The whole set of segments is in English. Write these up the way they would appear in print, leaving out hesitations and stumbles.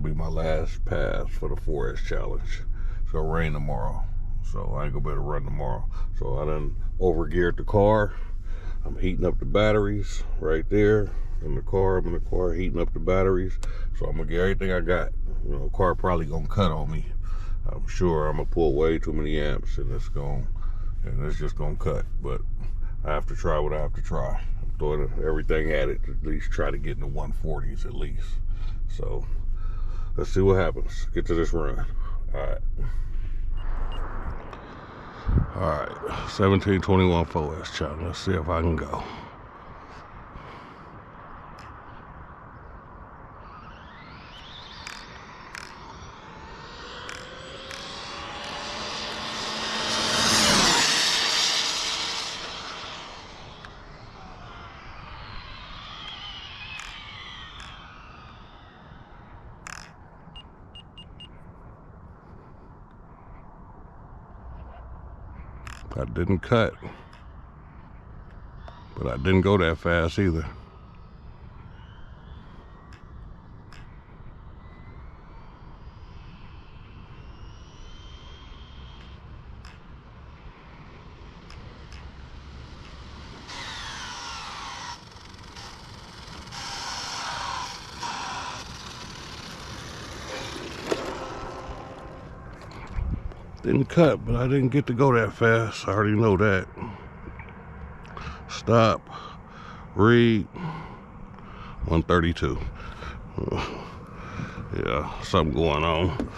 be my last pass for the 4S challenge. It's gonna rain tomorrow, so I ain't gonna be able to run tomorrow. So I done overgeared the car. I'm heating up the batteries right there in the car. I'm in the car heating up the batteries. So I'm gonna get everything I got. You know, the car probably gonna cut on me. I'm sure I'm gonna pull way too many amps and it's just gonna cut. But I have to try what I have to try. I'm throwing everything at it to at least try to get in the 140s at least. So let's see what happens. Get to this run. All right, 1721 4S challenge. Let's see if I can go. I didn't cut, but I didn't go that fast either. Didn't cut, but I didn't get to go that fast. I already know that. Stop. Read. 132. Yeah, something going on.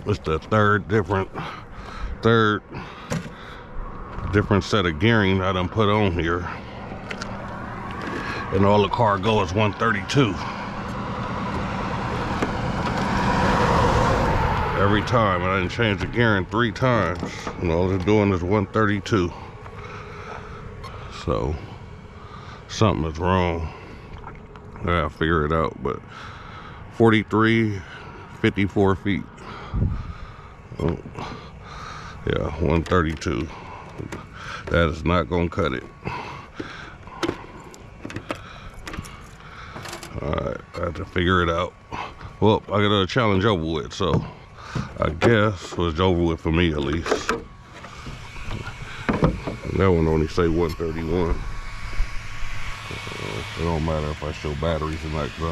It's the third different set of gearing I done put on here. And all the car go is 132. Every time, and I didn't change the gearing 3 times. And all they're doing is 132. So something is wrong. I gotta figure it out. But 43, 54 feet. Oh, yeah, 132. That is not gonna cut it. Alright, I have to figure it out. Well, I got a challenge over with, so I guess it was over with for me at least. That one only say 131. It don't matter if I show batteries or not, because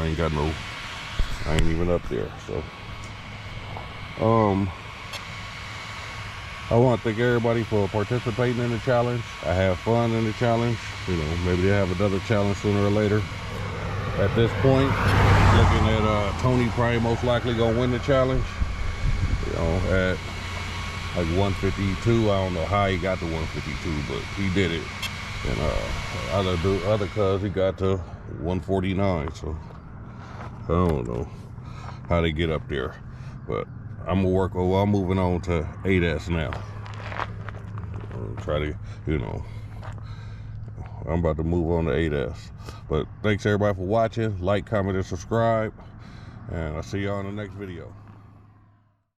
I ain't even up there. So I want to thank everybody for participating in the challenge. I have fun in the challenge. You know, maybe they have another challenge sooner or later. At this point, looking at Tony probably most likely gonna win the challenge. You know, at like 152. I don't know how he got to 152, but he did it. And other cuz he got to 149. So I don't know how they get up there, but I'm gonna work. Well, I'm moving on to 8S now. Try to, you know, I'm about to move on to 8S. But thanks everybody for watching. Like, comment, and subscribe. And I'll see y'all in the next video.